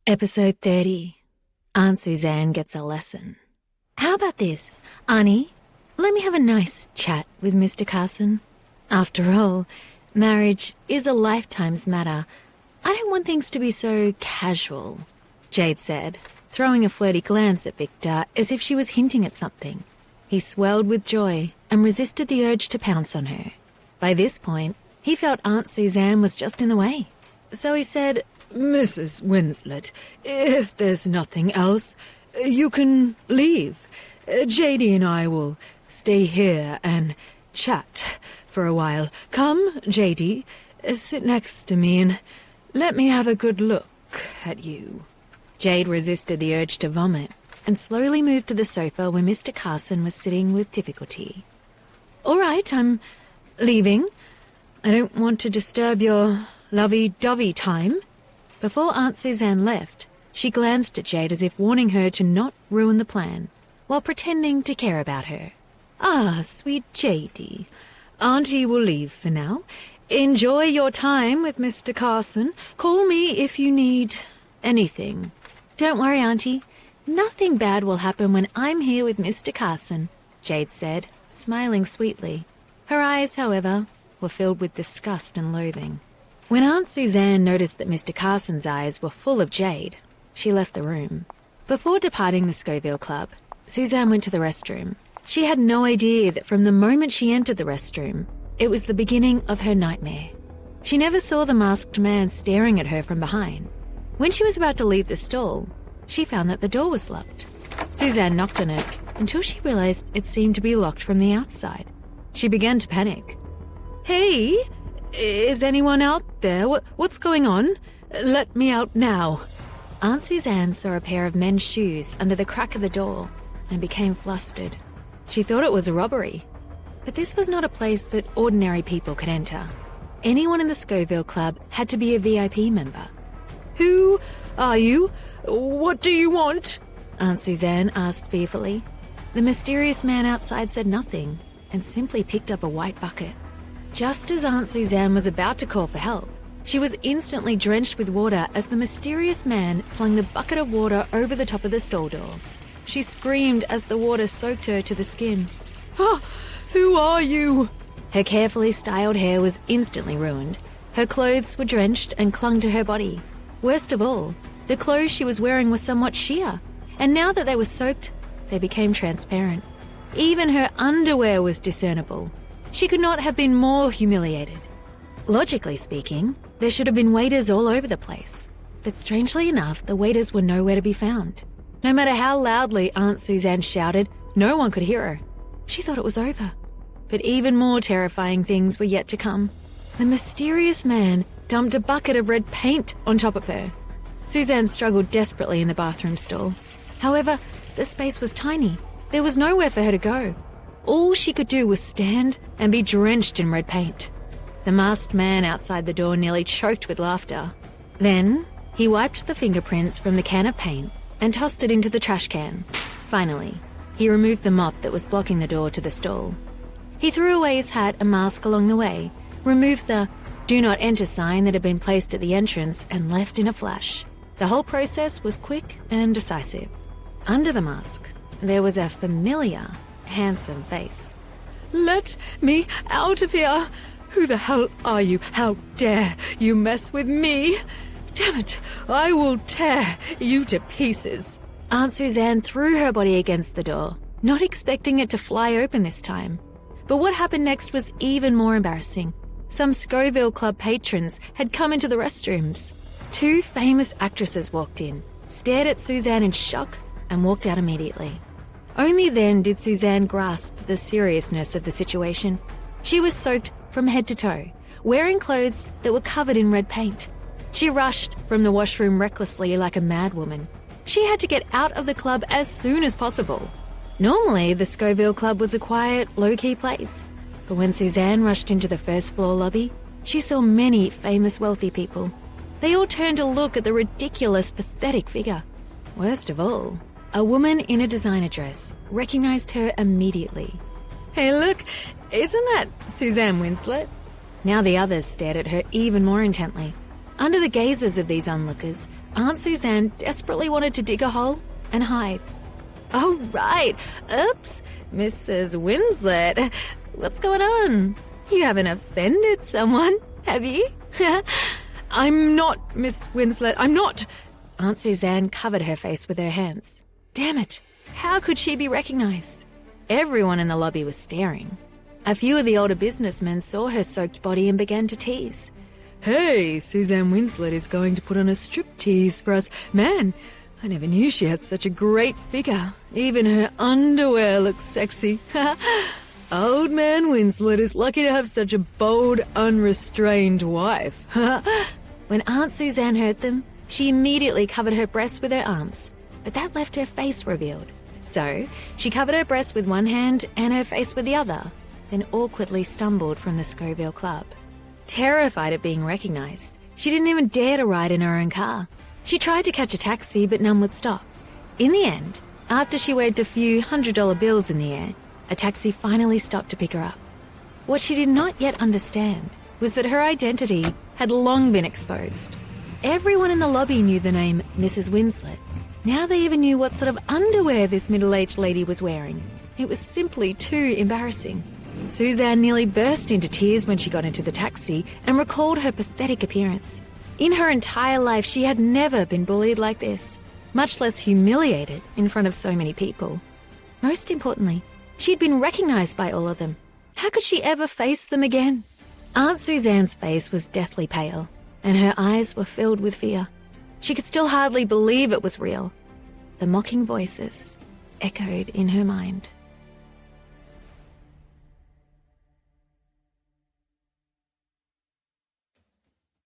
Episode 30. Aunt Suzanne gets a lesson. How about this, Auntie? Let me have a nice chat with Mr. Carson. After all, marriage is a lifetime's matter. I don't want things to be so casual, Jade said, throwing a flirty glance at Victor as if she was hinting at something. He swelled with joy and resisted the urge to pounce on her. By this point, he felt Aunt Suzanne was just in the way. So he said, "Mrs. Winslet, if there's nothing else, you can leave. Jady and I will stay here and chat for a while. Come, Jady, sit next to me and let me have a good look at you." Jade resisted the urge to vomit and slowly moved to the sofa where Mr. Carson was sitting with difficulty. "All right, I'm leaving. I don't want to disturb your lovey-dovey time." Before Aunt Suzanne left, she glanced at Jade as if warning her to not ruin the plan, while pretending to care about her. "Ah, sweet Jady, Auntie will leave for now. Enjoy your time with Mr. Carson. Call me if you need anything." "Don't worry, Auntie. Nothing bad will happen when I'm here with Mr. Carson," Jade said, smiling sweetly. Her eyes, however, were filled with disgust and loathing. When Aunt Suzanne noticed that Mr. Carson's eyes were full of Jade, she left the room. Before departing the Scoville Club, Suzanne went to the restroom. She had no idea that from the moment she entered the restroom, it was the beginning of her nightmare. She never saw the masked man staring at her from behind. When she was about to leave the stall, she found that the door was locked. Suzanne knocked on it until she realized it seemed to be locked from the outside. She began to panic. "Hey! Is anyone out there? What's going on? Let me out now." Aunt Suzanne saw a pair of men's shoes under the crack of the door and became flustered. She thought it was a robbery. But this was not a place that ordinary people could enter. Anyone in the Scoville Club had to be a VIP member. "Who are you? What do you want?" Aunt Suzanne asked fearfully. The mysterious man outside said nothing and simply picked up a white bucket. Just as Aunt Suzanne was about to call for help, she was instantly drenched with water as the mysterious man flung the bucket of water over the top of the stall door. She screamed as the water soaked her to the skin. "Ah, who are you?" Her carefully styled hair was instantly ruined. Her clothes were drenched and clung to her body. Worst of all, the clothes she was wearing were somewhat sheer, and now that they were soaked, they became transparent. Even her underwear was discernible. She could not have been more humiliated. Logically speaking, there should have been waiters all over the place. But strangely enough, the waiters were nowhere to be found. No matter how loudly Aunt Suzanne shouted, no one could hear her. She thought it was over. But even more terrifying things were yet to come. The mysterious man dumped a bucket of red paint on top of her. Suzanne struggled desperately in the bathroom stall. However, the space was tiny. There was nowhere for her to go. All she could do was stand and be drenched in red paint. The masked man outside the door nearly choked with laughter. Then, he wiped the fingerprints from the can of paint and tossed it into the trash can. Finally, he removed the mop that was blocking the door to the stall. He threw away his hat and mask along the way, removed the "Do Not Enter" sign that had been placed at the entrance, and left in a flash. The whole process was quick and decisive. Under the mask, there was a familiar, handsome face. "Let me out of here! Who the hell are you? How dare you mess with me? Damn it, I will tear you to pieces." Aunt Suzanne threw her body against the door, not expecting it to fly open this time. But what happened next was even more embarrassing. Some Scoville Club patrons had come into the restrooms. Two famous actresses walked in, stared at Suzanne in shock, and walked out immediately. Only then did Suzanne grasp the seriousness of the situation. She was soaked from head to toe, wearing clothes that were covered in red paint. She rushed from the washroom recklessly like a madwoman. She had to get out of the club as soon as possible. Normally, the Scoville Club was a quiet, low-key place. But when Suzanne rushed into the first-floor lobby, she saw many famous wealthy people. They all turned to look at the ridiculous, pathetic figure. Worst of all, a woman in a designer dress recognized her immediately. "Hey, look, isn't that Suzanne Winslet?" Now the others stared at her even more intently. Under the gazes of these onlookers, Aunt Suzanne desperately wanted to dig a hole and hide. Oh, right. Oops, Mrs. Winslet. What's going on? You haven't offended someone, have you? I'm not, Miss Winslet, I'm not. Aunt Suzanne covered her face with her hands. Damn it, how could she be recognized? Everyone in the lobby was staring. A few of the older businessmen saw her soaked body and began to tease. Hey, Suzanne Winslet is going to put on a striptease for us. Man, I never knew she had such a great figure. Even her underwear looks sexy. Old man Winslet is lucky to have such a bold, unrestrained wife. When Aunt Suzanne heard them, she immediately covered her breasts with her arms, but that left her face revealed. So she covered her breasts with one hand and her face with the other, then awkwardly stumbled from the Scoville Club. Terrified of being recognized, she didn't even dare to ride in her own car. She tried to catch a taxi, but none would stop. In the end, after she waved a few $100 bills in the air, a taxi finally stopped to pick her up. What she did not yet understand was that her identity had long been exposed. Everyone in the lobby knew the name Mrs. Winslet. Now they even knew what sort of underwear this middle-aged lady was wearing. It was simply too embarrassing. Suzanne nearly burst into tears when she got into the taxi and recalled her pathetic appearance. In her entire life, she had never been bullied like this, much less humiliated in front of so many people. Most importantly, she'd been recognized by all of them. How could she ever face them again? Aunt Suzanne's face was deathly pale, and her eyes were filled with fear. She could still hardly believe it was real. The mocking voices echoed in her mind.